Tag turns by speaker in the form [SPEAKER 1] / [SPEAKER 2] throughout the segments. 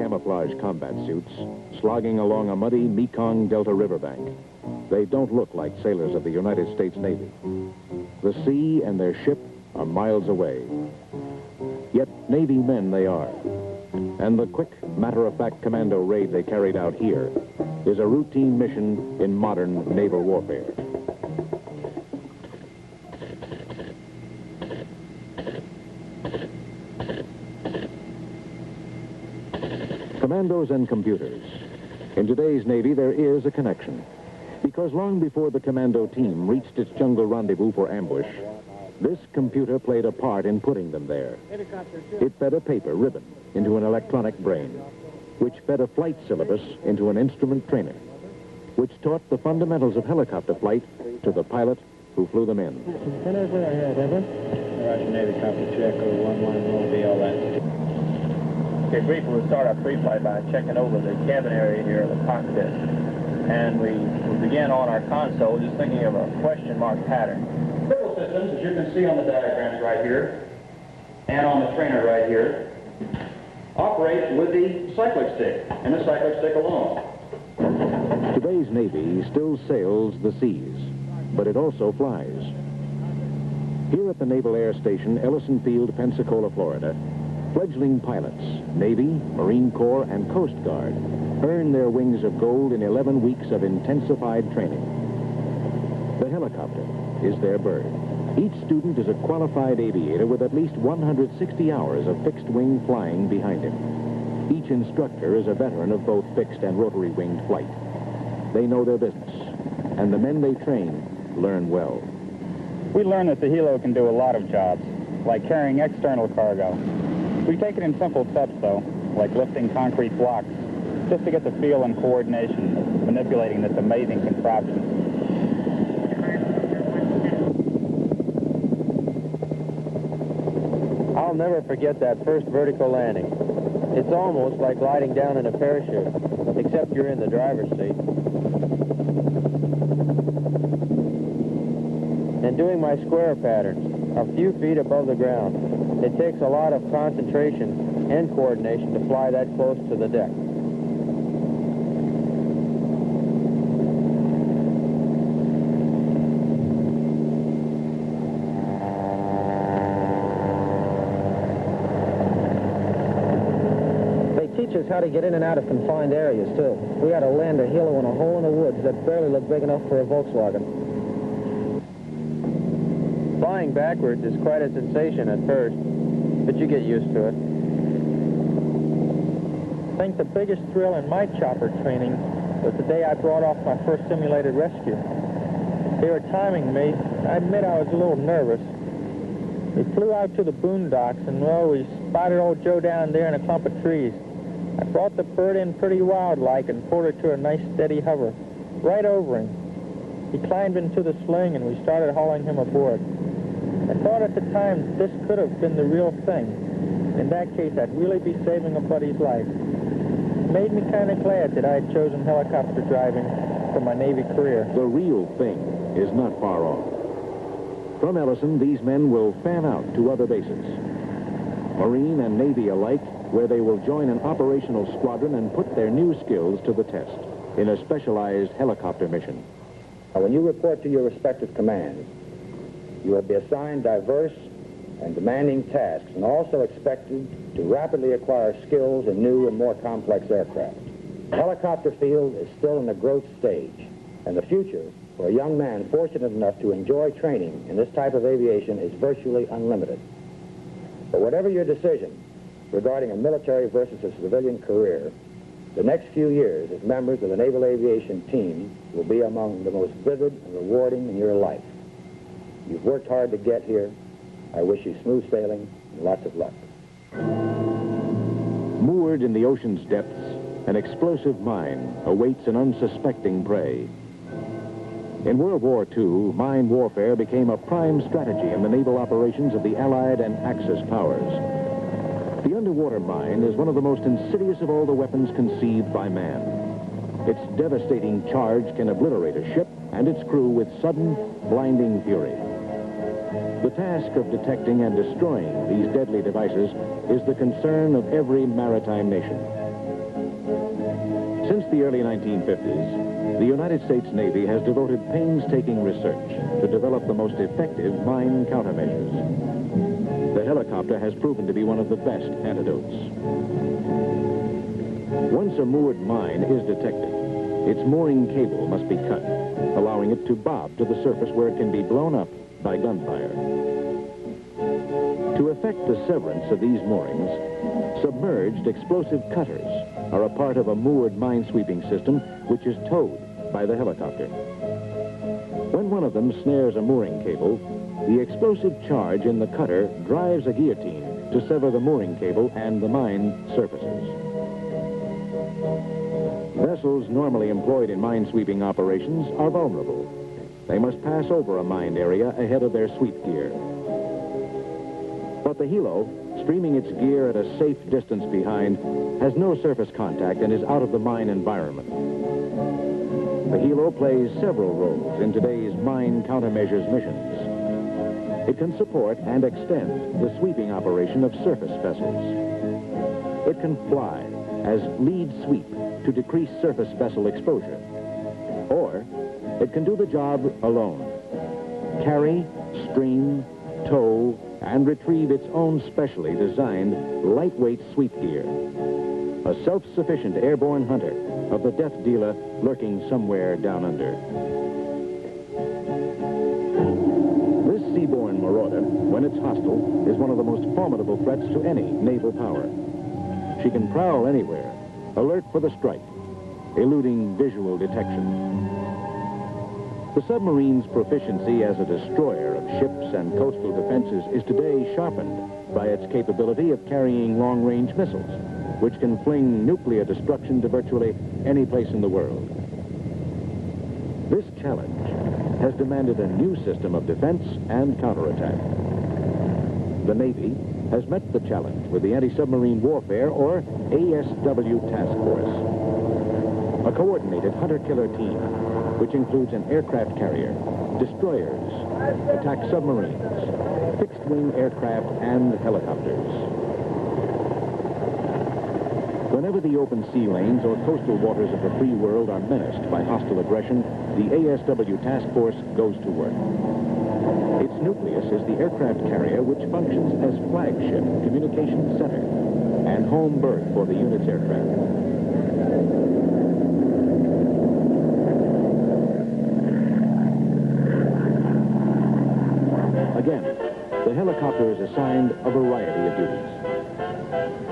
[SPEAKER 1] camouflage combat suits, slogging along a muddy Mekong Delta riverbank. They don't look like sailors of the United States Navy. The sea and their ship are miles away. Yet Navy men they are. And the quick, matter-of-fact commando raid they carried out here is a routine mission in modern naval warfare. Commandos and computers. In today's Navy, there is a connection. Because long before the commando team reached its jungle rendezvous for ambush, this computer played a part in putting them there. It fed a paper ribbon into an electronic brain, which fed a flight syllabus into an instrument trainer, which taught the fundamentals of helicopter flight to the pilot who flew them in.
[SPEAKER 2] Russian Navy copy check, 01 will be all that. Okay, briefly, we'll start our pre-flight by checking over the cabin area here of the cockpit. And we begin on our console just thinking of a question mark pattern. Critical systems, as you can see on the diagrams right here, and on the trainer right here, operate with the cyclic stick, and the cyclic stick alone.
[SPEAKER 1] Today's Navy still sails the seas, but it also flies. Here at the Naval Air Station, Ellison Field, Pensacola, Florida, fledgling pilots, Navy, Marine Corps, and Coast Guard earn their wings of gold in 11 weeks of intensified training. The helicopter is their bird. Each student is a qualified aviator with at least 160 hours of fixed-wing flying behind him. Each instructor is a veteran of both fixed and rotary-winged flight. They know their business, and the men they train learn well.
[SPEAKER 3] We learn that the helo can do a lot of jobs, like carrying external cargo. We take it in simple steps, though, like lifting concrete blocks, just to get the feel and coordination of manipulating this amazing contraption.
[SPEAKER 4] I'll never forget that first vertical landing. It's almost like gliding down in a parachute, except you're in the driver's seat. And doing my square patterns, a few feet above the ground. It takes a lot of concentration and coordination to fly that close to the deck. They teach us how to get in and out of confined areas, too. We had to land a helo in a hole in the woods that barely looked big enough for a Volkswagen. Flying backwards is quite a sensation at first, but you get used to it.
[SPEAKER 5] I think the biggest thrill in my chopper training was the day I brought off my first simulated rescue. They were timing me. I admit I was a little nervous. We flew out to the boondocks, and, well, we spotted old Joe down there in a clump of trees. I brought the bird in pretty wild-like and pulled her to a nice steady hover, right over him. He climbed into the sling, and we started hauling him aboard. I thought at the time this could have been the real thing. In that case, I'd really be saving a buddy's life. It made me kind of glad that I had chosen helicopter driving for my Navy career.
[SPEAKER 1] The real thing is not far off. From Ellison, these men will fan out to other bases, Marine and Navy alike, where they will join an operational squadron and put their new skills to the test in a specialized helicopter mission.
[SPEAKER 6] When you report to your respective commands, you will be assigned diverse and demanding tasks and also expected to rapidly acquire skills in new and more complex aircraft. The helicopter field is still in the growth stage, and the future for a young man fortunate enough to enjoy training in this type of aviation is virtually unlimited. But whatever your decision regarding a military versus a civilian career, the next few years as members of the Naval Aviation team will be among the most vivid and rewarding in your life. You've worked hard to get here. I wish you smooth sailing and lots of luck.
[SPEAKER 1] Moored in the ocean's depths, an explosive mine awaits an unsuspecting prey. In World War II, mine warfare became a prime strategy in the naval operations of the Allied and Axis powers. The underwater mine is one of the most insidious of all the weapons conceived by man. Its devastating charge can obliterate a ship and its crew with sudden, blinding fury. The task of detecting and destroying these deadly devices is the concern of every maritime nation. Since the early 1950s, the United States Navy has devoted painstaking research to develop the most effective mine countermeasures. The helicopter has proven to be one of the best antidotes. Once a moored mine is detected, its mooring cable must be cut, allowing it to bob to the surface where it can be blown up by gunfire. To effect the severance of these moorings, submerged explosive cutters are a part of a moored mine-sweeping system which is towed by the helicopter. When one of them snares a mooring cable, the explosive charge in the cutter drives a guillotine to sever the mooring cable and the mine surfaces. Vessels normally employed in mine-sweeping operations are vulnerable. They must pass over a mined area ahead of their sweep gear. But the helo, streaming its gear at a safe distance behind, has no surface contact and is out of the mine environment. The helo plays several roles in today's mine countermeasures missions. It can support and extend the sweeping operation of surface vessels. It can fly as lead sweep to decrease surface vessel exposure. Or it can do the job alone. Carry, stream, tow, and retrieve its own specially designed lightweight sweep gear. A self-sufficient airborne hunter of the death dealer lurking somewhere down under. This seaborne marauder, when it's hostile, is one of the most formidable threats to any naval power. She can prowl anywhere, alert for the strike, eluding visual detection. The submarine's proficiency as a destroyer of ships and coastal defenses is today sharpened by its capability of carrying long-range missiles, which can fling nuclear destruction to virtually any place in the world. This challenge has demanded a new system of defense and counterattack. The Navy has met the challenge with the Anti-Submarine Warfare, or ASW Task Force, a coordinated hunter-killer team which includes an aircraft carrier, destroyers, attack submarines, fixed-wing aircraft, and helicopters. Whenever the open sea lanes or coastal waters of the free world are menaced by hostile aggression, the ASW Task Force goes to work. Its nucleus is the aircraft carrier, which functions as flagship, communications center, and home berth for the unit's aircraft. Again, the helicopter is assigned a variety of duties.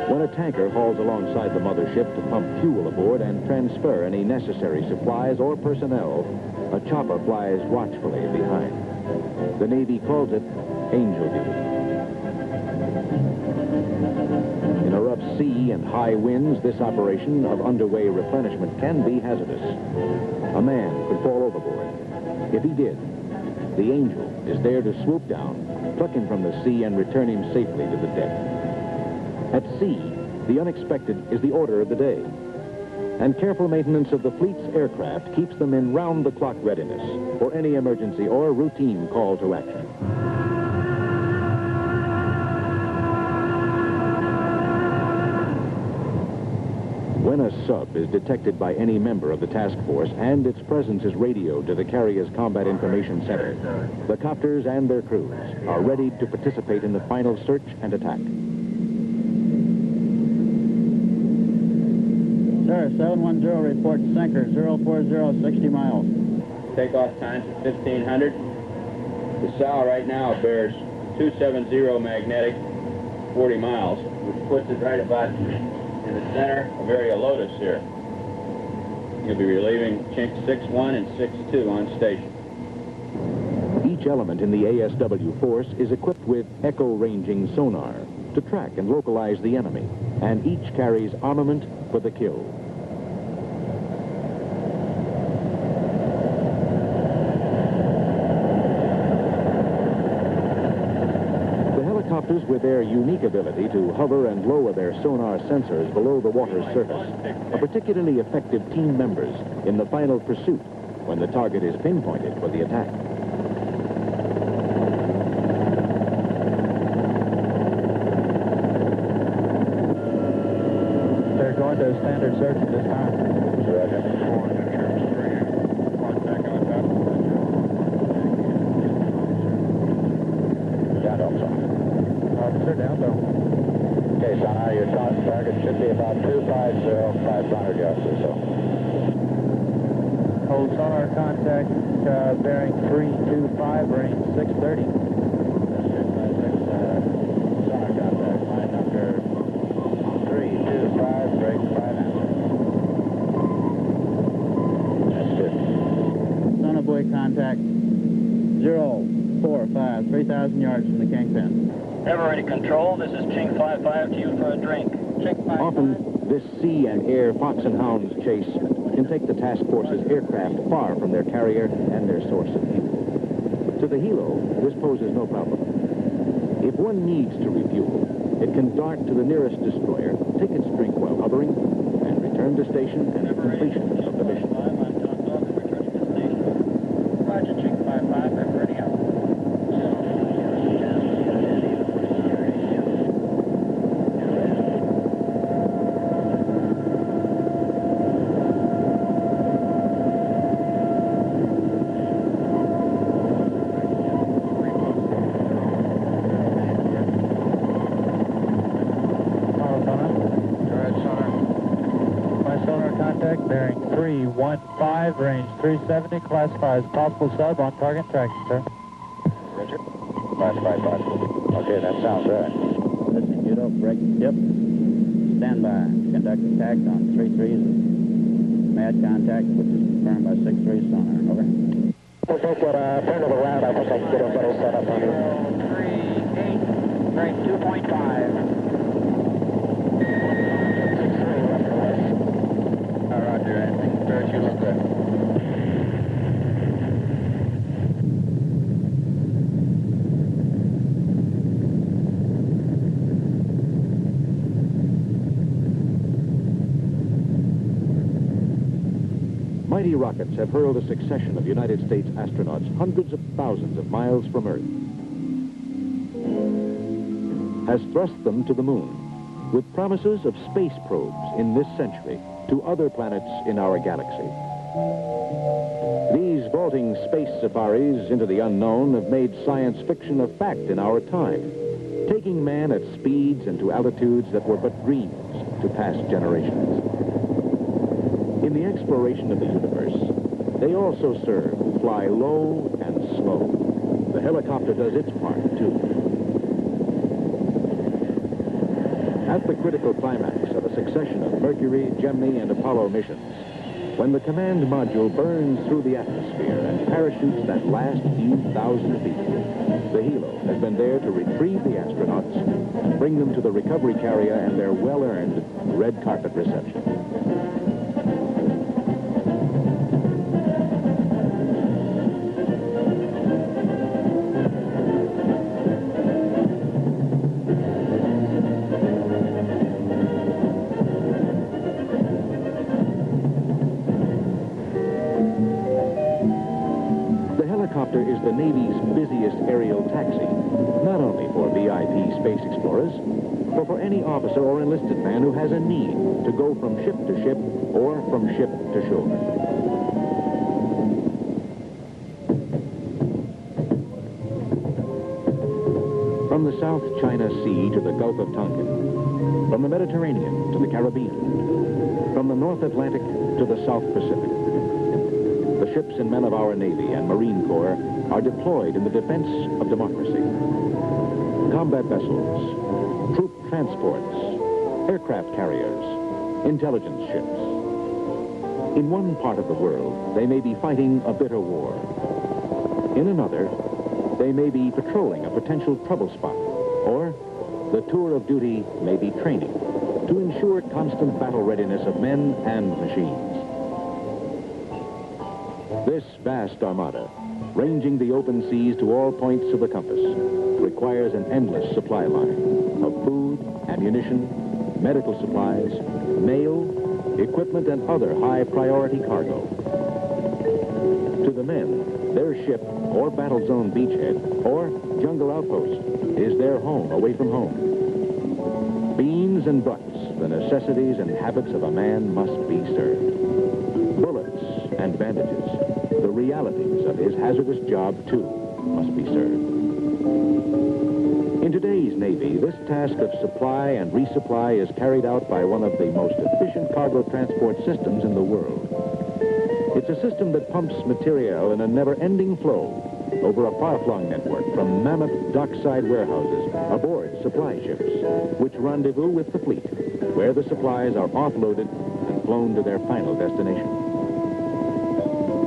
[SPEAKER 1] When a tanker hauls alongside the mothership to pump fuel aboard and transfer any necessary supplies or personnel, a chopper flies watchfully behind. The Navy calls it angel duty. In a rough sea and high winds, this operation of underway replenishment can be hazardous. A man could fall overboard. If he did, the angel is there to swoop down, pluck him from the sea, and return him safely to the deck. At sea, the unexpected is the order of the day, and careful maintenance of the fleet's aircraft keeps them in round-the-clock readiness for any emergency or routine call to action. When a sub is detected by any member of the task force and its presence is radioed to the carrier's combat information center, the copters and their crews are ready to participate in the final search and attack.
[SPEAKER 7] Sir, 710 reports sinker 040 60 miles.
[SPEAKER 2] Takeoff time's at 1500. The sow right now bears 270 magnetic, 40 miles, which puts it right about in the center of area Lotus here. You'll be relieving chink 6-1 and 6-2 on station.
[SPEAKER 1] Each element in the ASW force is equipped with echo-ranging sonar to track and localize the enemy, and each carries armament for the kill. Helicopters, with their unique ability to hover and lower their sonar sensors below the water's surface, are particularly effective team members in the final pursuit when the target is pinpointed for the attack.
[SPEAKER 5] They're going to a standard search at this time. officer, down low.
[SPEAKER 6] Okay, sonar, your target should be about 250, 500 yards or so.
[SPEAKER 5] Hold sonar contact, bearing 325, range 630.
[SPEAKER 6] Sonar contact, line number 325, break 5 answer. That's good.
[SPEAKER 7] Sonar buoy contact 045, 3,000 yards from the kingpin.
[SPEAKER 2] Ever ready control, this is Chink 55 to you for a drink. Chink 55.
[SPEAKER 1] Often, this sea and air fox and hounds chase can take the task force's aircraft far from their carrier and their source of fuel. To the helo, this poses no problem. If one needs to refuel, it can dart to the nearest destroyer, take its drink while hovering, and return to station and completion of the mission.
[SPEAKER 2] I'm Tom Dawson, returning to station. Roger, Chink 55, ever ready out.
[SPEAKER 5] Bearing 315, range 370, classifies possible sub on target tracking, sir.
[SPEAKER 6] Roger. Classified possible. Okay, that sounds right.
[SPEAKER 7] Listen, Judo, break tip. Stand by. Conduct attack on 3-3's mad contact, which is confirmed by 6-3 sonar. Over.
[SPEAKER 6] Turn to the round. I think I can get a better setup on you.
[SPEAKER 2] 38, bearing 2.5.
[SPEAKER 6] Roger, anything. Spirit, you look good.
[SPEAKER 1] Mighty rockets have hurled a succession of United States astronauts hundreds of thousands of miles from Earth. Has thrust them to the moon with promises of space probes in this century to other planets in our galaxy. These vaulting space safaris into the unknown have made science fiction a fact in our time, taking man at speeds and to altitudes that were but dreams to past generations. In the exploration of the universe, they also serve to fly low and slow. The helicopter does its part, too. At the critical climax of a succession of Mercury, Gemini, and Apollo missions, when the command module burns through the atmosphere and parachutes that last few thousand feet, the helo has been there to retrieve the astronauts, bring them to the recovery carrier and their well-earned red carpet reception. Is the Navy's busiest aerial taxi, not only for VIP space explorers, but for any officer or enlisted man who has a need to go from ship to ship or from ship to shore. From the South China Sea to the Gulf of Tonkin, from the Mediterranean to the Caribbean, from the North Atlantic to the South Pacific, the ships and men of our Navy and Marine Corps are deployed in the defense of democracy. Combat vessels, troop transports, aircraft carriers, intelligence ships. In one part of the world, they may be fighting a bitter war. In another, they may be patrolling a potential trouble spot, or the tour of duty may be training to ensure constant battle readiness of men and machines. This vast armada, ranging the open seas to all points of the compass, requires an endless supply line of food, ammunition, medical supplies, mail, equipment, and other high-priority cargo. To the men, their ship or battle zone beachhead or jungle outpost is their home away from home. Beans and butts, the necessities and habits of a man must be served. Bullets and bandages, the realities of his hazardous job, too, must be served. In today's Navy, this task of supply and resupply is carried out by one of the most efficient cargo transport systems in the world. It's a system that pumps material in a never-ending flow over a far-flung network from mammoth dockside warehouses aboard supply ships, which rendezvous with the fleet, where the supplies are offloaded and flown to their final destination.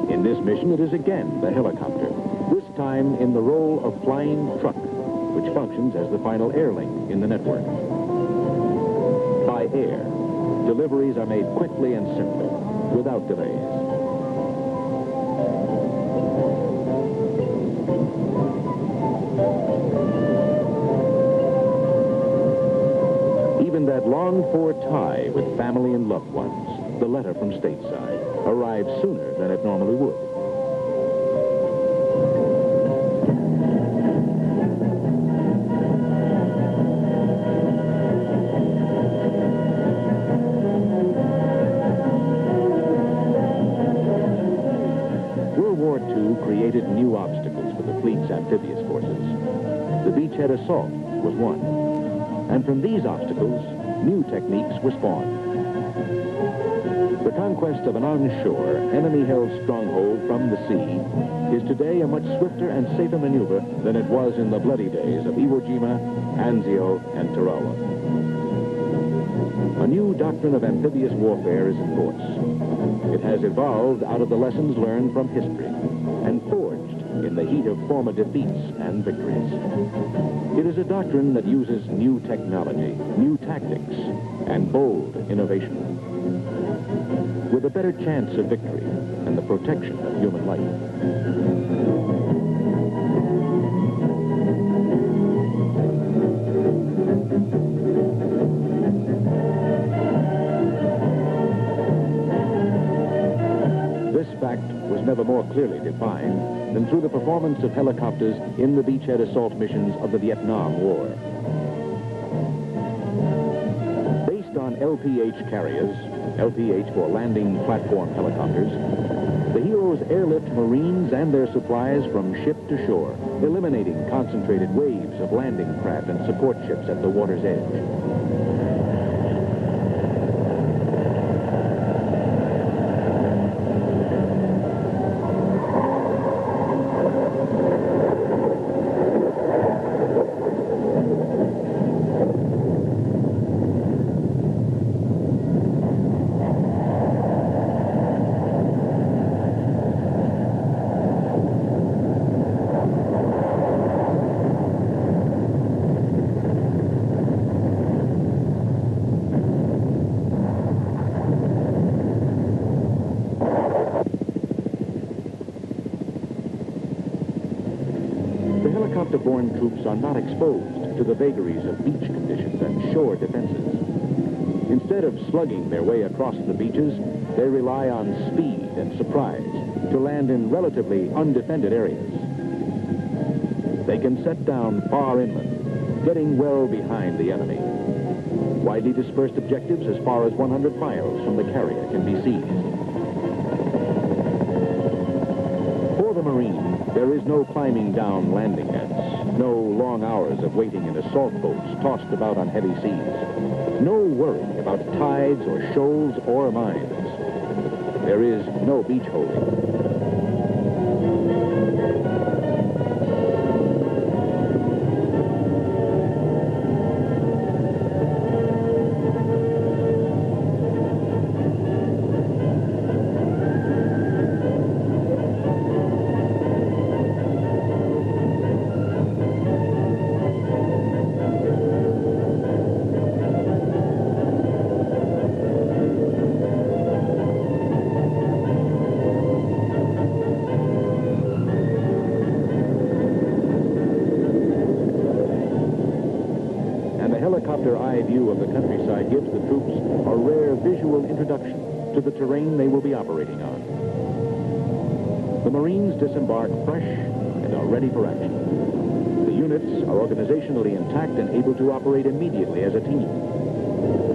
[SPEAKER 1] In this mission, it is again the helicopter, this time in the role of flying truck, which functions as the final air link in the network. By air, deliveries are made quickly and simply, without delays. Even that longed-for tie with family and loved ones, the letter from stateside, arrives sooner than it normally would. World War II created new obstacles for the fleet's amphibious forces. The beachhead assault was one. And from these obstacles, new techniques were spawned. The conquest of an onshore, enemy-held stronghold from the sea is today a much swifter and safer maneuver than it was in the bloody days of Iwo Jima, Anzio, and Tarawa. A new doctrine of amphibious warfare is in force. It has evolved out of the lessons learned from history and forged in the heat of former defeats and victories. It is a doctrine that uses new technology, new tactics, and bold innovation, with a better chance of victory and the protection of human life. This fact was never more clearly defined than through the performance of helicopters in the beachhead assault missions of the Vietnam War. Based on LPH carriers, LPH for landing platform helicopters, the heroes airlift Marines and their supplies from ship to shore, eliminating concentrated waves of landing craft and support ships at the water's edge. Helicopter-borne troops are not exposed to the vagaries of beach conditions and shore defenses. Instead of slugging their way across the beaches, they rely on speed and surprise to land in relatively undefended areas. They can set down far inland, getting well behind the enemy. Widely dispersed objectives as far as 100 miles from the carrier can be seized. For the Marine, there is no climbing down landing nets, no long hours of waiting in assault boats tossed about on heavy seas, no worry about tides or shoals or mines. There is no beach holding. Helicopter eye view of the countryside gives the troops a rare visual introduction to the terrain they will be operating on. The Marines disembark fresh and are ready for action. The units are organizationally intact and able to operate immediately as a team.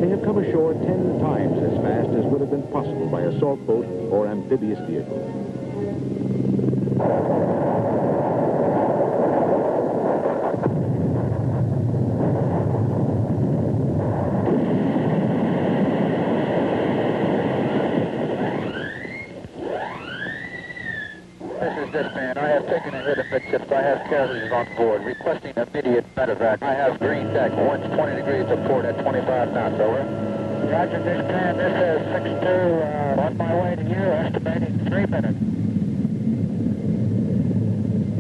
[SPEAKER 1] They have come ashore 10 times as fast as would have been possible by assault boat or amphibious vehicle.
[SPEAKER 2] I have carriers on board requesting immediate medevac. I have green deck, winds 20 degrees to port at 25 knots, over. Roger, this man, this is 6-2, on my way to you, estimating 3 minutes.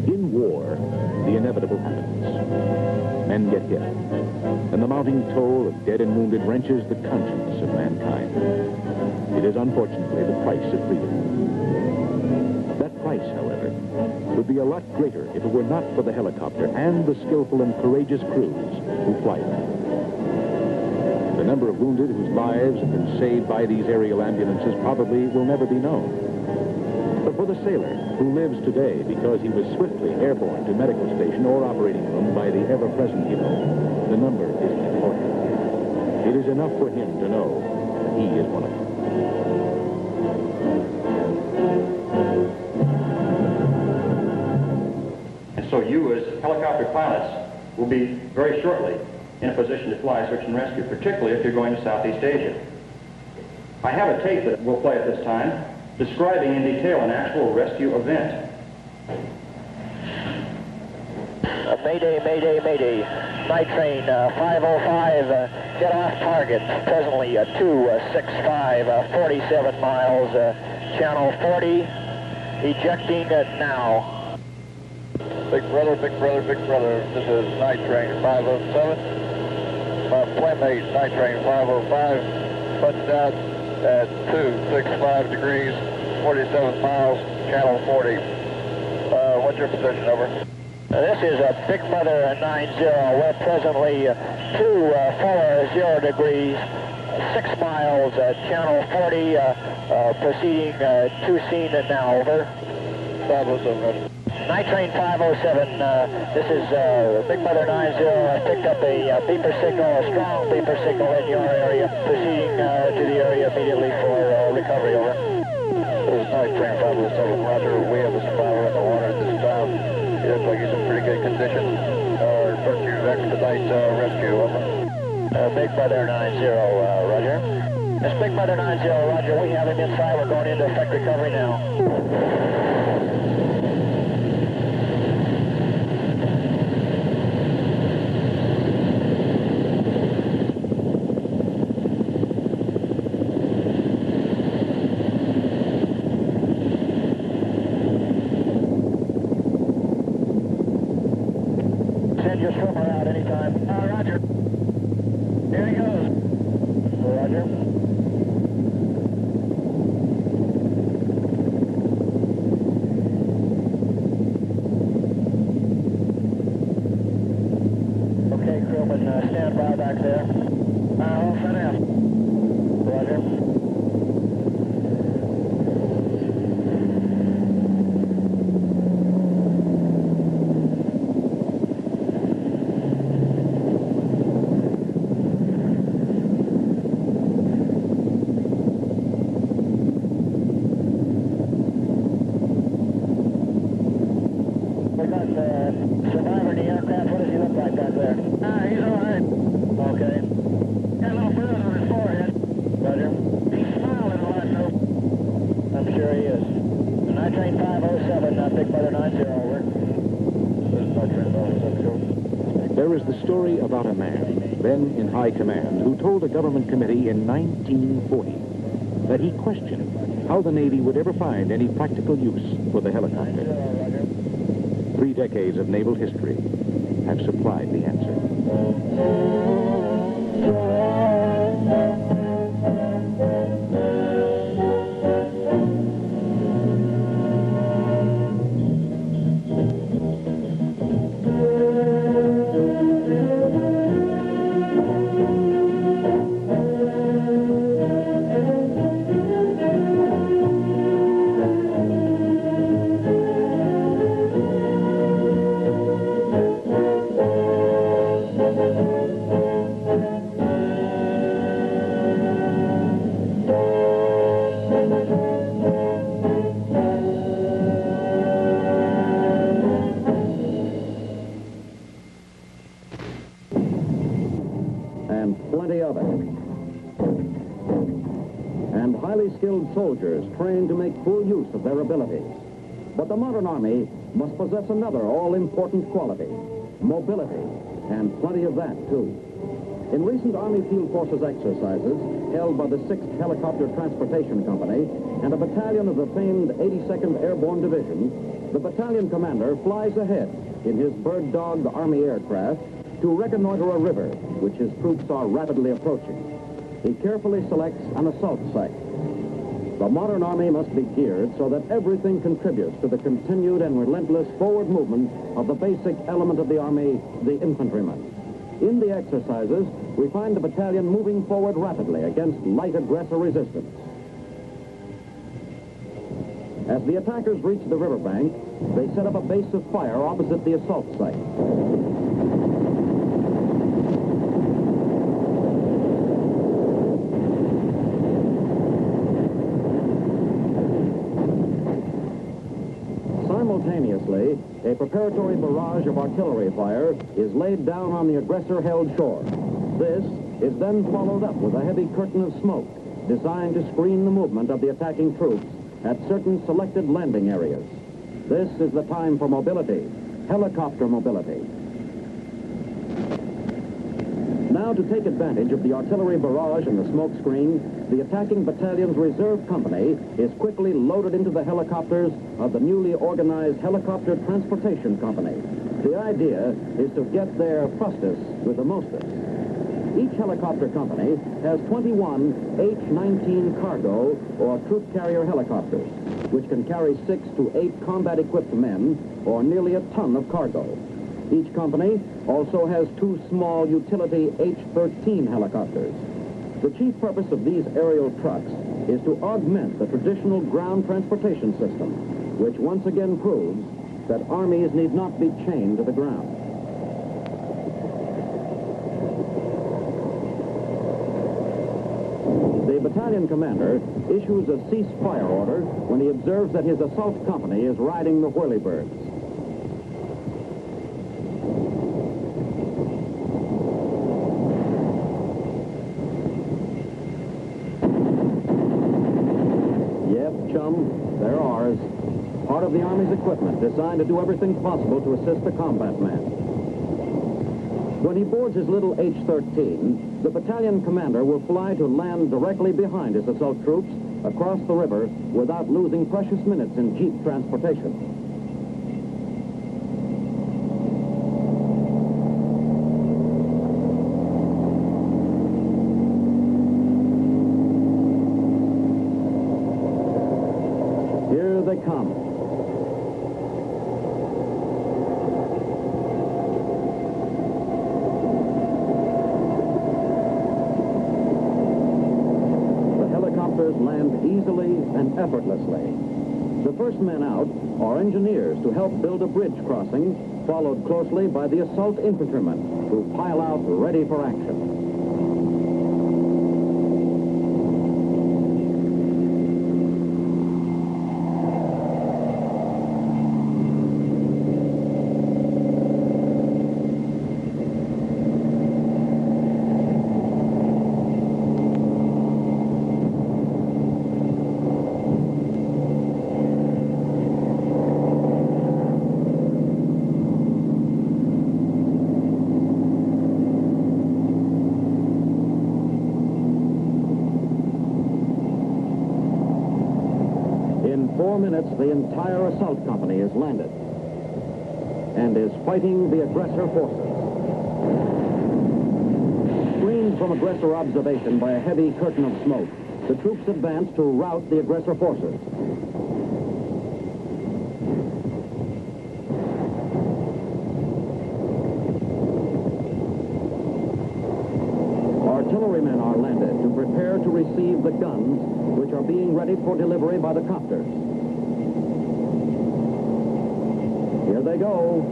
[SPEAKER 1] In war, the inevitable happens. Men get hit, and the mounting toll of dead and wounded wrenches the conscience of mankind. It is unfortunately the price of freedom. That price, however, would be a lot greater if it were not for the helicopter and the skillful and courageous crews who fly it. The number of wounded whose lives have been saved by these aerial ambulances probably will never be known. But for the sailor who lives today because he was swiftly airborne to medical station or operating room by the ever-present helo, the number isn't important. It is enough for him to know that he is one of them.
[SPEAKER 8] And so you, as helicopter pilots, will be very shortly in a position to fly search and rescue, particularly if you're going to Southeast Asia. I have a tape that we'll play at this time describing in detail an actual rescue event.
[SPEAKER 2] Mayday, mayday, mayday. Night train 505, get off target. Presently 265, 47 miles, channel 40, ejecting now. Big brother, big brother, big brother. This is night train 507. My playmate, night train 505, buttoned out at 265 degrees, 47 miles, channel 40. What's your position, over? This is a Big Brother 90. We're presently 240 degrees, 6 miles, channel 40, proceeding to scene now, over. 507. Night train 507, this is Big Brother 90. I picked up a beeper signal, a strong beeper signal in your area, proceeding to the area immediately for recovery, over. This is Night train 507, roger. We have a survivor in the water at this time. He looks like he's in pretty good condition. Request you expedite rescue, over. Big Brother 90, roger. This Big Brother 90, roger. We have him inside. We're going into effect recovery now. Send your swimmer out anytime. Roger. Here he goes. Roger. Okay, crewman, stand by back there. All set out. Roger. Survivor in the aircraft, what does he look like back there? He's all right. Okay. Got a little bruise on his forehead. Roger. He's smiling a lot, though. I'm sure he is. Night train 507, Big Brother 90, over. This is Night train 507.
[SPEAKER 1] There is the story about a man, then in high command, who told a government committee in 1940 that he questioned how the Navy would ever find any practical use for the helicopter. 3 decades of naval history have supplied the answer.
[SPEAKER 9] Plenty of it. And highly skilled soldiers trained to make full use of their abilities. But the modern Army must possess another all-important quality, mobility, and plenty of that, too. In recent Army Field Forces exercises held by the 6th Helicopter Transportation Company and a battalion of the famed 82nd Airborne Division, the battalion commander flies ahead in his Bird Dog Army aircraft to reconnoiter a river which his troops are rapidly approaching. He carefully selects an assault site. The modern Army must be geared so that everything contributes to the continued and relentless forward movement of the basic element of the Army, the infantryman. In the exercises, we find the battalion moving forward rapidly against light aggressor resistance. As the attackers reach the riverbank, they set up a base of fire opposite the assault site. Simultaneously, a preparatory barrage of artillery fire is laid down on the aggressor-held shore. This is then followed up with a heavy curtain of smoke designed to screen the movement of the attacking troops at certain selected landing areas. This is the time for mobility, helicopter mobility. Now, to take advantage of the artillery barrage and the smoke screen, the attacking battalion's reserve company is quickly loaded into the helicopters of the newly organized Helicopter Transportation Company. The idea is to get there fastest with the mostest. Each helicopter company has 21 H-19 cargo or troop carrier helicopters, which can carry 6 to 8 combat-equipped men or nearly a ton of cargo. Each company also has 2 small utility H-13 helicopters. The chief purpose of these aerial trucks is to augment the traditional ground transportation system, which once again proves that armies need not be chained to the ground. The battalion commander issues a cease-fire order when he observes that his assault company is riding the whirlybirds. They're ours. Part of the Army's equipment designed to do everything possible to assist the combat man. When he boards his little H-13, the battalion commander will fly to land directly behind his assault troops across the river without losing precious minutes in jeep transportation. Here they come. The helicopters land easily and effortlessly. The first men out are engineers to help build a bridge crossing, followed closely by the assault infantrymen who pile out ready for action. In 4 minutes, the entire assault company is landed and is fighting the aggressor forces. Screened from aggressor observation by a heavy curtain of smoke, the troops advance to rout the aggressor forces. Artillerymen are landed to prepare to receive the guns which are being readied for delivery by the copters. Here they go.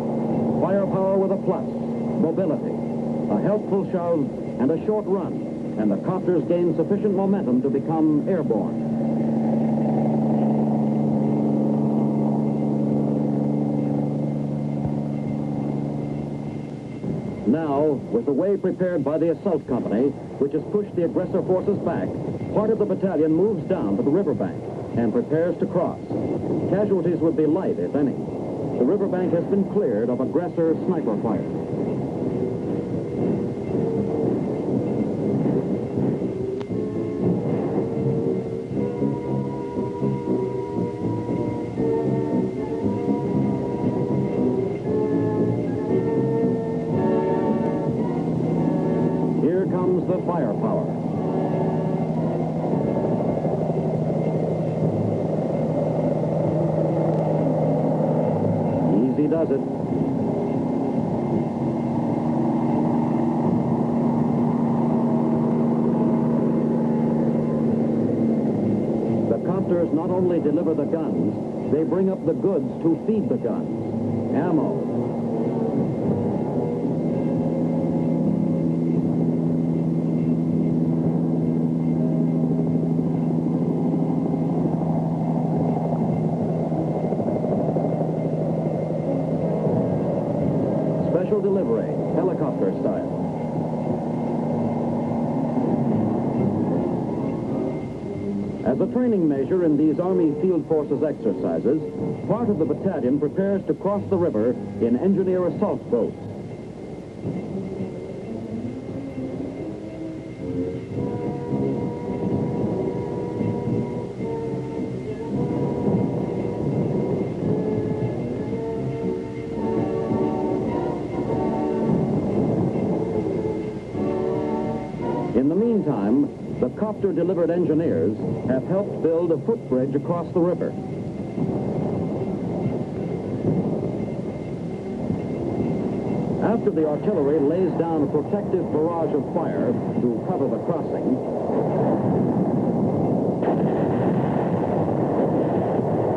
[SPEAKER 9] Firepower with a plus, mobility, a helpful shove, and a short run, and the copters gain sufficient momentum to become airborne. Now, with the way prepared by the assault company, which has pushed the aggressor forces back, part of the battalion moves down to the riverbank. and prepares to cross. Casualties would be light, if any. The riverbank has been cleared of aggressor sniper fire. Here comes the firepower. Easy does it. The copters not only deliver the guns, they bring up the goods to feed the guns. Ammo. Special delivery, helicopter style. As a training measure in these Army Field Forces exercises, part of the battalion prepares to cross the river in engineer assault boats. In the meantime, the copter-delivered engineers have helped build a footbridge across the river. After the artillery lays down a protective barrage of fire to cover the crossing,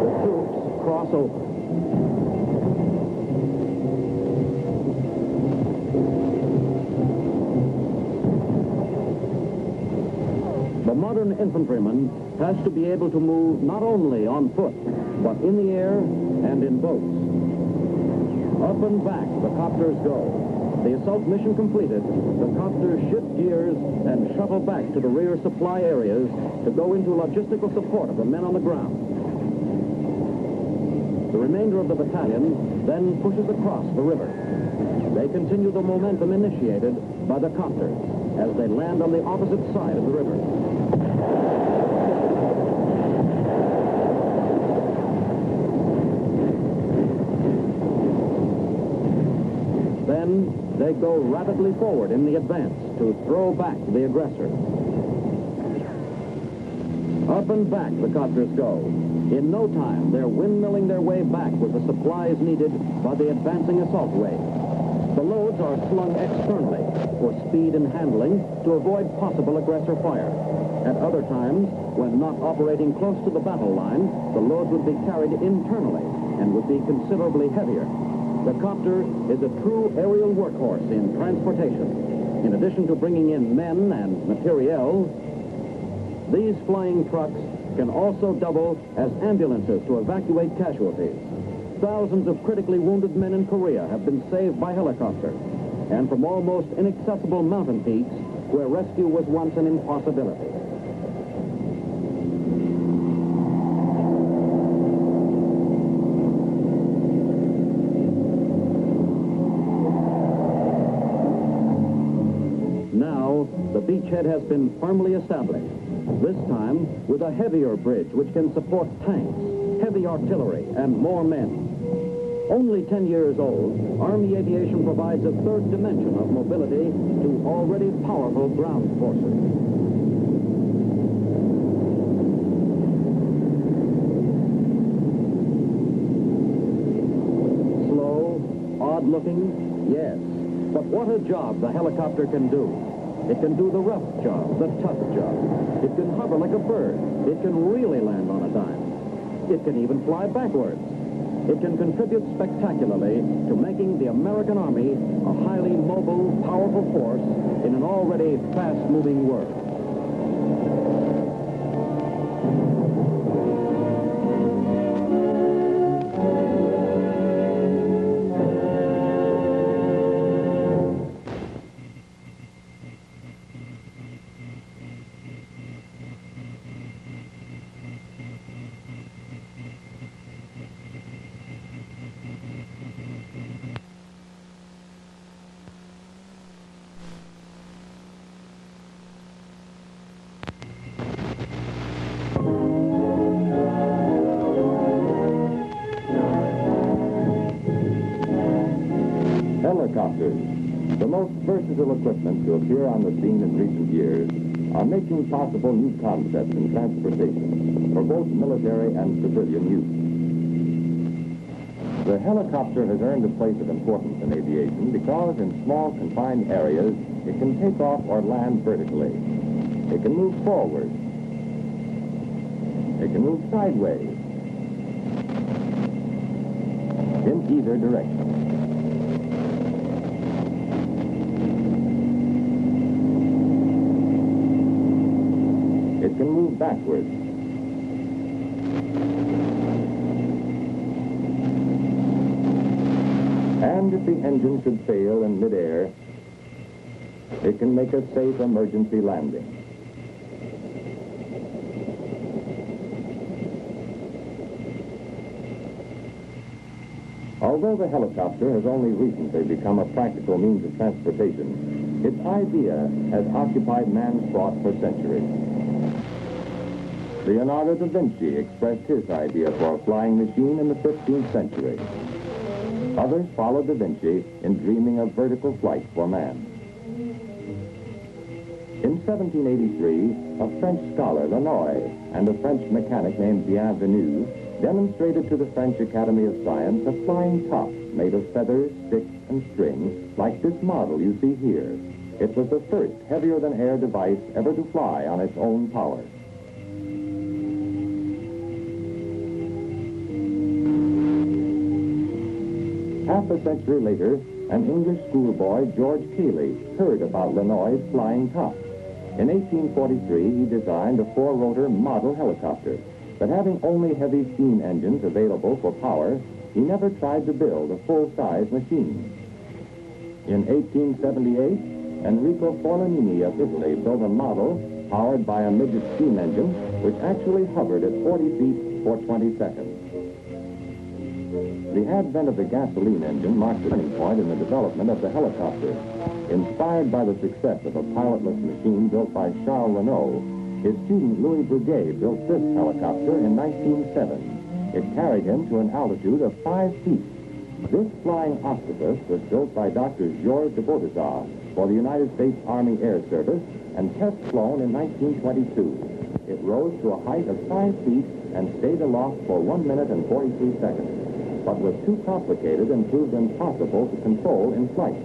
[SPEAKER 9] the troops cross over. The modern infantryman has to be able to move not only on foot, but in the air and in boats. Up and back the copters go. The assault mission completed, the copters shift gears and shuttle back to the rear supply areas to go into logistical support of the men on the ground. The remainder of the battalion then pushes across the river. They continue the momentum initiated by the copters as they land on the opposite side of the river. Then they go rapidly forward in the advance to throw back the aggressor. Up and back the copters go. In no time, they're windmilling their way back with the supplies needed by the advancing assault wave. The loads are slung externally for speed and handling to avoid possible aggressor fire. At other times, when not operating close to the battle line, the load would be carried internally and would be considerably heavier. The copter is a true aerial workhorse in transportation. In addition to bringing in men and materiel, these flying trucks can also double as ambulances to evacuate casualties. Thousands of critically wounded men in Korea have been saved by helicopter, and from almost inaccessible mountain peaks where rescue was once an impossibility. Now, the beachhead has been firmly established, this time with a heavier bridge which can support tanks, heavy artillery, and more men. Only 10 years old, Army aviation provides a third dimension of mobility to already powerful ground forces. Slow, odd-looking, yes. But what a job the helicopter can do. It can do the rough job, the tough job. It can hover like a bird. It can really land on a dime. It can even fly backwards. It can contribute spectacularly to making the American Army a highly mobile, powerful force in an already fast-moving world.
[SPEAKER 10] Helicopters, the most versatile equipment to appear on the scene in recent years, are making possible new concepts in transportation for both military and civilian use. The helicopter has earned a place of importance in aviation because in small confined areas it can take off or land vertically. It can move forward. It can move sideways. In either direction. It can move backwards. And if the engine should fail in midair, it can make a safe emergency landing. Although the helicopter has only recently become a practical means of transportation, its idea has occupied man's thought for centuries. Leonardo da Vinci expressed his idea for a flying machine in the 15th century. Others followed da Vinci in dreaming of vertical flight for man. In 1783, a French scholar, Lannoy, and a French mechanic named Bienvenu demonstrated to the French Academy of Science a flying top made of feathers, sticks, and string, like this model you see here. It was the first heavier-than-air device ever to fly on its own power. Half a century later, an English schoolboy, George Cayley, heard about Lannoy's flying top. In 1843, he designed a four-rotor model helicopter, but having only heavy steam engines available for power, he never tried to build a full-size machine. In 1878, Enrico Forlanini of Italy built a model powered by a midget steam engine, which actually hovered at 40 feet for 20 seconds. The advent of the gasoline engine marked a turning point in the development of the helicopter. Inspired by the success of a pilotless machine built by Charles Renault, his student Louis Breguet built this helicopter in 1907. It carried him to an altitude of 5 feet. This flying octopus was built by Dr. Georges de Baudisart for the United States Army Air Service and test flown in 1922. It rose to a height of 5 feet and stayed aloft for 1 minute and 43 seconds, but was too complicated and proved impossible to control in flight.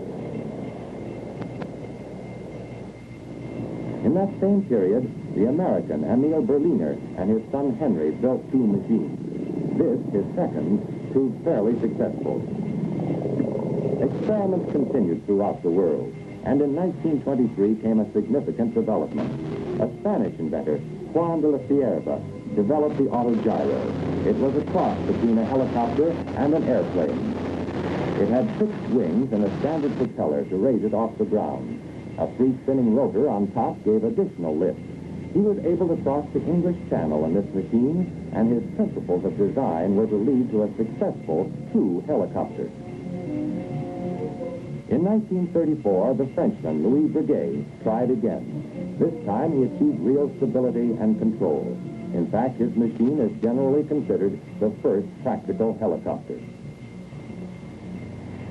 [SPEAKER 10] In that same period, the American Emil Berliner and his son Henry built 2 machines. This, his second, proved fairly successful. Experiments continued throughout the world, and in 1923 came a significant development. A Spanish inventor, Juan de la Cierva, developed the autogyro. It was a cross between a helicopter and an airplane. It had 6 wings and a standard propeller to raise it off the ground. A free-spinning rotor on top gave additional lift. He was able to cross the English Channel in this machine, and his principles of design were to lead to a successful true helicopter. In 1934, the Frenchman Louis Breguet tried again. This time he achieved real stability and control. In fact, his machine is generally considered the first practical helicopter.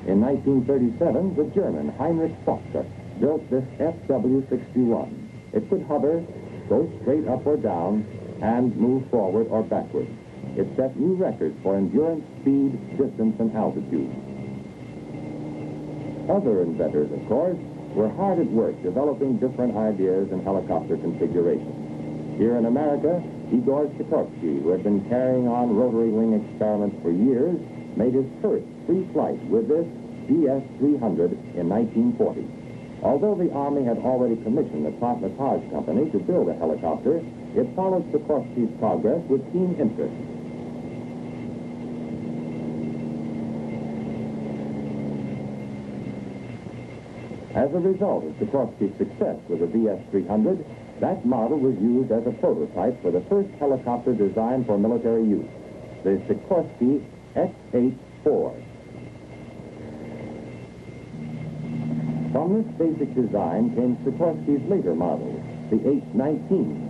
[SPEAKER 10] In 1937, the German Heinrich Fokker built this FW-61. It could hover, go straight up or down, and move forward or backward. It set new records for endurance, speed, distance, and altitude. Other inventors, of course, were hard at work developing different ideas and helicopter configurations. Here in America, Igor Sikorsky, who had been carrying on rotary wing experiments for years, made his first free flight with this DS-300 in 1940. Although the Army had already commissioned the Taj Company to build a helicopter, it followed Sikorsky's progress with keen interest. As a result of Sikorsky's success with the DS-300, that model was used as a prototype for the first helicopter designed for military use, the Sikorsky X-8-4. From this basic design came Sikorsky's later model, the H-19.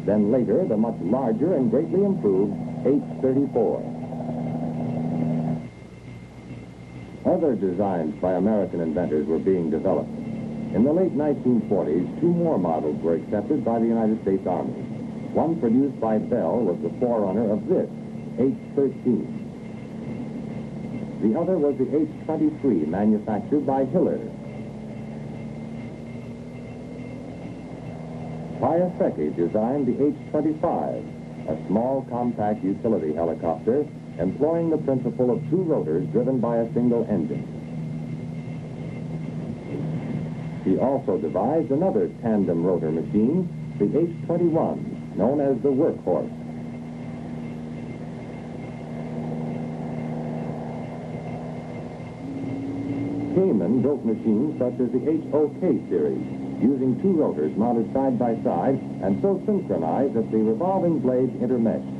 [SPEAKER 10] Then later, the much larger and greatly improved H-34. Other designs by American inventors were being developed. In the late 1940s, 2 more models were accepted by the United States Army. One produced by Bell was the forerunner of this, H-13. The other was the H-23, manufactured by Hiller. Piasecki designed the H-25, a small, compact utility helicopter employing the principle of 2 rotors driven by a single engine. He also devised another tandem rotor machine, the H-21, known as the workhorse. Cayman built machines such as the HOK series, using 2 rotors mounted side by side and so synchronized that the revolving blades intermeshed.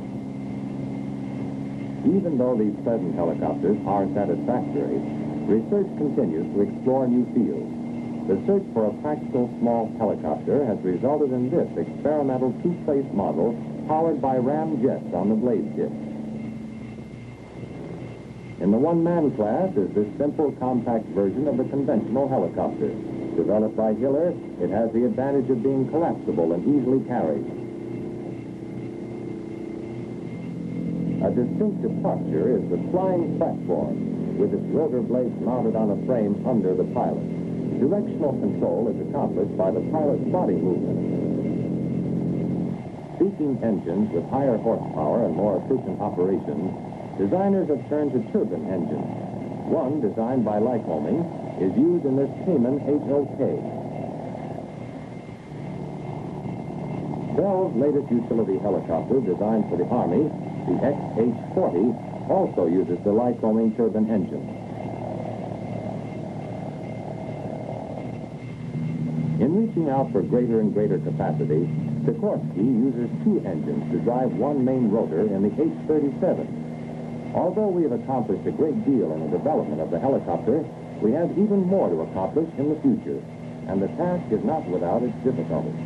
[SPEAKER 10] Even though these present helicopters are satisfactory, research continues to explore new fields. The search for a practical small helicopter has resulted in this experimental 2-place model powered by ram jets on the blade tip. In the one-man class is this simple, compact version of the conventional helicopter. Developed by Hiller, it has the advantage of being collapsible and easily carried. A distinct departure is the flying platform, with its rotor blades mounted on a frame under the pilot. Directional control is accomplished by the pilot's body movement. Seeking engines with higher horsepower and more efficient operation, designers have turned to turbine engines. One, designed by Lycoming, is used in this Cayman HOK. Bell's latest utility helicopter, designed for the Army, the XH-40, also uses the Lycoming turbine engine. In reaching out for greater and greater capacity, Sikorsky uses 2 engines to drive one main rotor in the H-37. Although we have accomplished a great deal in the development of the helicopter, we have even more to accomplish in the future, and the task is not without its difficulties.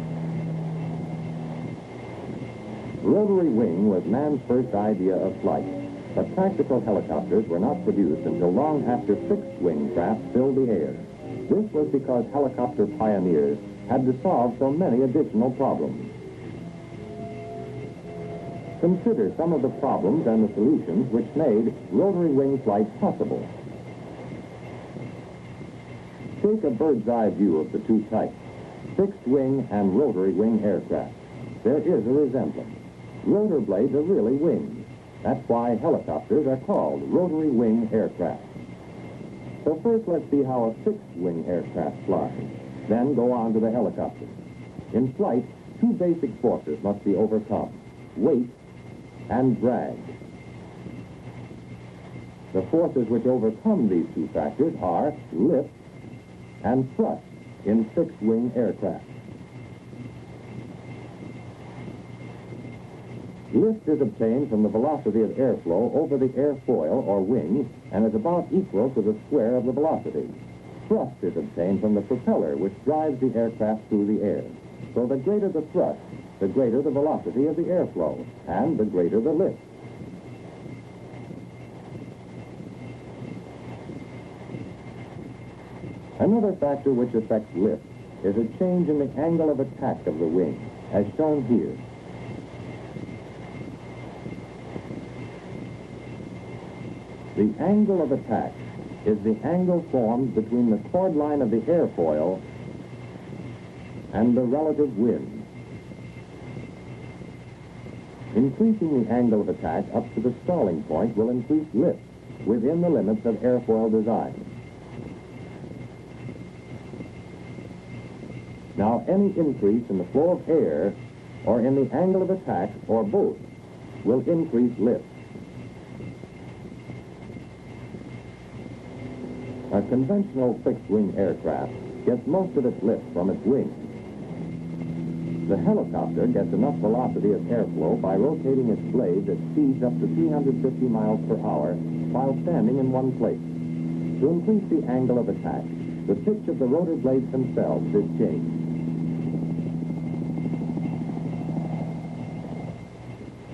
[SPEAKER 10] Rotary wing was man's first idea of flight, but practical helicopters were not produced until long after fixed-wing craft filled the air. This was because helicopter pioneers had to solve so many additional problems. Consider some of the problems and the solutions which made rotary wing flight possible. Take a bird's-eye view of the 2 types, fixed-wing and rotary wing aircraft. There is a resemblance. Rotor blades are really wings. That's why helicopters are called rotary wing aircraft. So first, let's see how a fixed-wing aircraft flies. Then go on to the helicopter. In flight, 2 basic forces must be overcome: weight and drag. The forces which overcome these 2 factors are lift and thrust in fixed-wing aircraft. Lift is obtained from the velocity of airflow over the airfoil or wing and is about equal to the square of the velocity. Thrust is obtained from the propeller, which drives the aircraft through the air. So the greater the thrust, the greater the velocity of the airflow, and the greater the lift. Another factor which affects lift is a change in the angle of attack of the wing, as shown here. The angle of attack is the angle formed between the chord line of the airfoil and the relative wind. Increasing the angle of attack up to the stalling point will increase lift within the limits of airfoil design. Now, any increase in the flow of air or in the angle of attack, or both, will increase lift. A conventional fixed-wing aircraft gets most of its lift from its wings. The helicopter gets enough velocity of airflow by rotating its blades at speeds up to 350 miles per hour while standing in one place. To increase the angle of attack, the pitch of the rotor blades themselves is changed.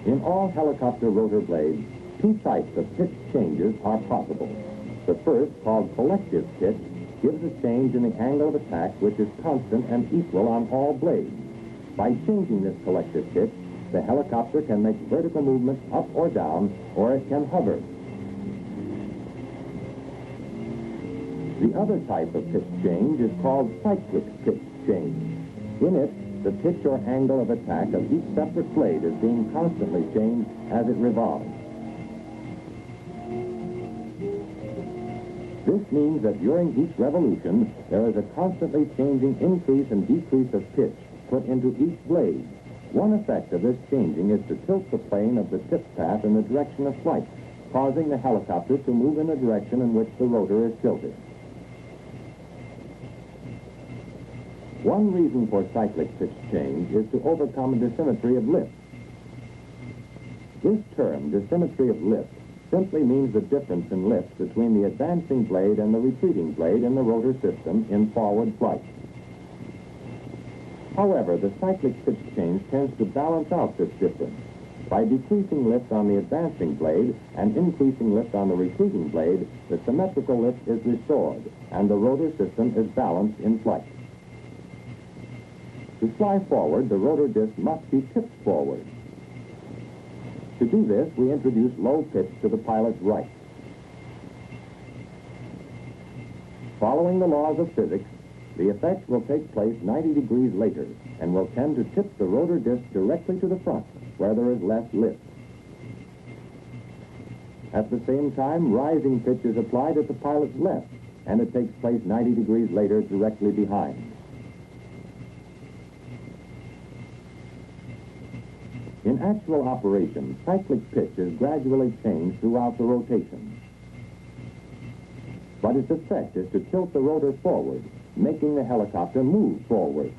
[SPEAKER 10] In all helicopter rotor blades, 2 types of pitch changes are possible. The first, called collective pitch, gives a change in the angle of attack which is constant and equal on all blades. By changing this collective pitch, the helicopter can make vertical movements up or down, or it can hover. The other type of pitch change is called cyclic pitch change. In it, the pitch or angle of attack of each separate blade is being constantly changed as it revolves. This means that during each revolution, there is a constantly changing increase and decrease of pitch put into each blade. One effect of this changing is to tilt the plane of the tip path in the direction of flight, causing the helicopter to move in the direction in which the rotor is tilted. One reason for cyclic pitch change is to overcome a dissymmetry of lift. This term, dissymmetry of lift, simply means the difference in lift between the advancing blade and the retreating blade in the rotor system in forward flight. However, the cyclic pitch change tends to balance out this difference. By decreasing lift on the advancing blade and increasing lift on the retreating blade, the symmetrical lift is restored, and the rotor system is balanced in flight. To fly forward, the rotor disc must be tipped forward. To do this, we introduce low pitch to the pilot's right. Following the laws of physics, the effect will take place 90 degrees later and will tend to tip the rotor disc directly to the front, where there is less lift. At the same time, rising pitch is applied at the pilot's left, and it takes place 90 degrees later directly behind. In actual operation, cyclic pitch is gradually changed throughout the rotation. But its effect is to tilt the rotor forward, making the helicopter move forward.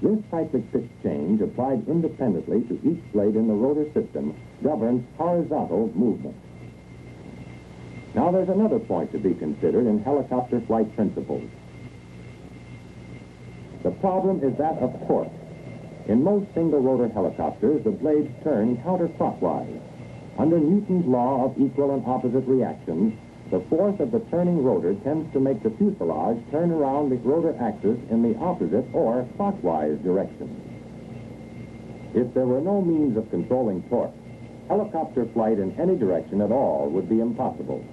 [SPEAKER 10] This cyclic pitch change, applied independently to each blade in the rotor system, governs horizontal movement. Now there's another point to be considered in helicopter flight principles. The problem is that of torque. In most single-rotor helicopters, the blades turn counterclockwise. Under Newton's law of equal and opposite reactions, the force of the turning rotor tends to make the fuselage turn around the rotor axis in the opposite or clockwise direction. If there were no means of controlling torque, helicopter flight in any direction at all would be impossible.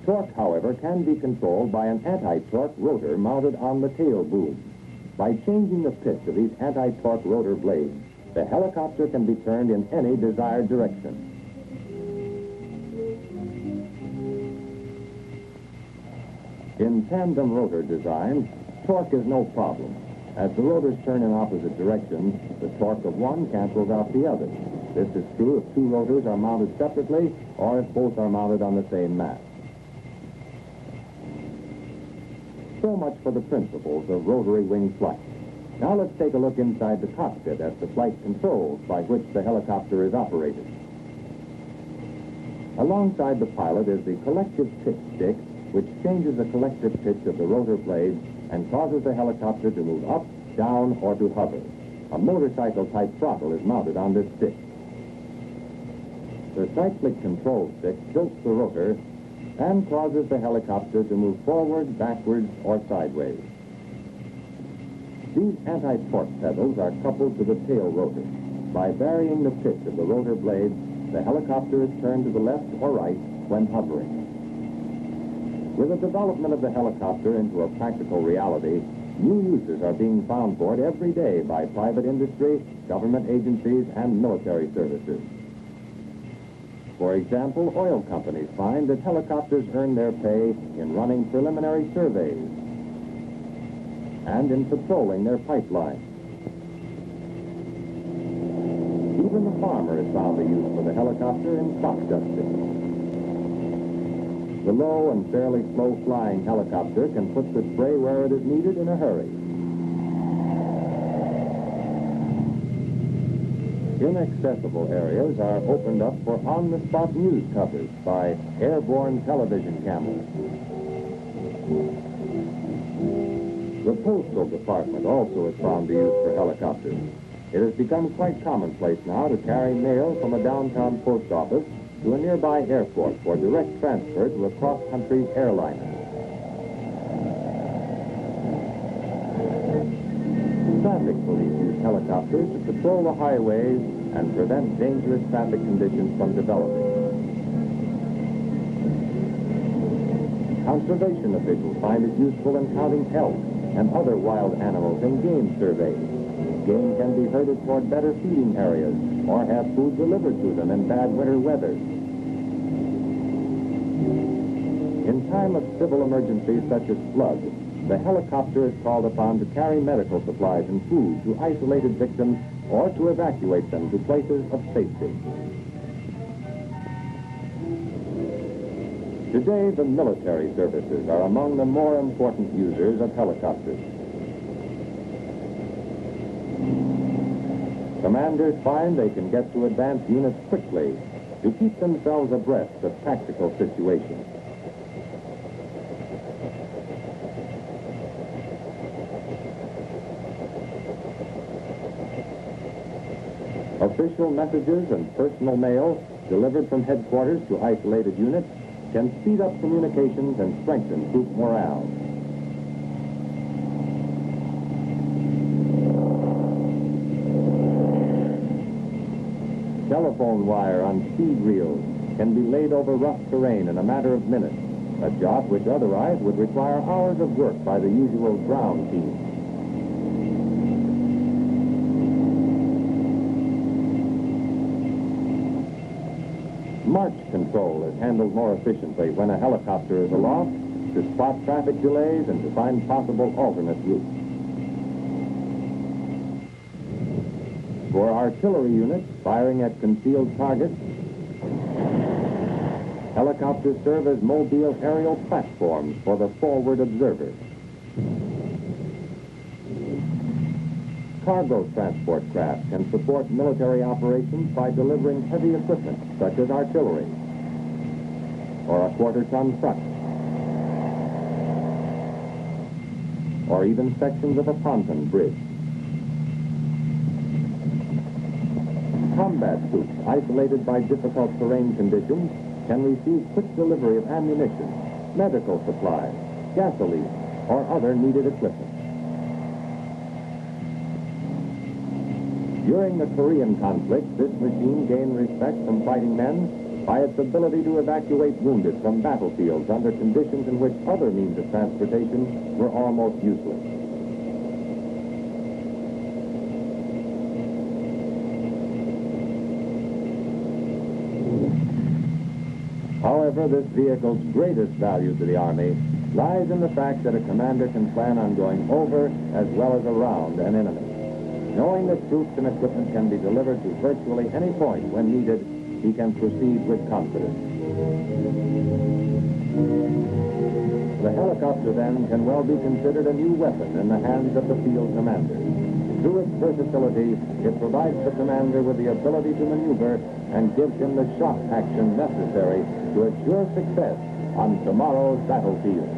[SPEAKER 10] Torque, however, can be controlled by an anti-torque rotor mounted on the tail boom. By changing the pitch of these anti-torque rotor blades, the helicopter can be turned in any desired direction. In tandem rotor design, torque is no problem. As the rotors turn in opposite directions, the torque of one cancels out the other. This is true if two rotors are mounted separately or if both are mounted on the same mast. So much for the principles of rotary wing flight. Now let's take a look inside the cockpit at the flight controls by which the helicopter is operated. Alongside the pilot is the collective pitch stick, which changes the collective pitch of the rotor blades and causes the helicopter to move up, down, or to hover. A motorcycle-type throttle is mounted on this stick. The cyclic control stick tilts the rotor and causes the helicopter to move forward, backwards, or sideways. These anti-torque pedals are coupled to the tail rotor. By varying the pitch of the rotor blades, the helicopter is turned to the left or right when hovering. With the development of the helicopter into a practical reality, new uses are being found for it every day by private industry, government agencies, and military services. For example, oil companies find that helicopters earn their pay in running preliminary surveys and in patrolling their pipelines. Even the farmer has found a use for the helicopter in crop dusting. The low and fairly slow-flying helicopter can put the spray where it is needed in a hurry. Inaccessible areas are opened up for on-the-spot news coverage by airborne television cameras. The Postal Department also has found a use for helicopters. It has become quite commonplace now to carry mail from a downtown post office to a nearby airport for direct transfer to a cross-country airliner. Traffic police use helicopters to patrol the highways and prevent dangerous traffic conditions from developing. Conservation officials find it useful in counting elk and other wild animals in game surveys. Game can be herded toward better feeding areas or have food delivered to them in bad winter weather. In time of civil emergencies such as floods, the helicopter is called upon to carry medical supplies and food to isolated victims or to evacuate them to places of safety. Today, the military services are among the more important users of helicopters. Commanders find they can get to advanced units quickly to keep themselves abreast of tactical situations. Official messages and personal mail delivered from headquarters to isolated units can speed up communications and strengthen troop morale. Telephone wire on speed reels can be laid over rough terrain in a matter of minutes, a job which otherwise would require hours of work by the usual ground team. March control is handled more efficiently when a helicopter is aloft to spot traffic delays and to find possible alternate routes. For artillery units firing at concealed targets, helicopters serve as mobile aerial platforms for the forward observers. Cargo transport craft can support military operations by delivering heavy equipment, such as artillery, or a quarter-ton truck, or even sections of a pontoon bridge. Combat troops isolated by difficult terrain conditions can receive quick delivery of ammunition, medical supplies, gasoline, or other needed equipment. During the Korean conflict, this machine gained respect from fighting men by its ability to evacuate wounded from battlefields under conditions in which other means of transportation were almost useless. However, this vehicle's greatest value to the Army lies in the fact that a commander can plan on going over as well as around an enemy. Knowing that troops and equipment can be delivered to virtually any point when needed, he can proceed with confidence. The helicopter, then, can well be considered a new weapon in the hands of the field commander. Through its versatility, it provides the commander with the ability to maneuver and gives him the shock action necessary to assure success on tomorrow's battlefield.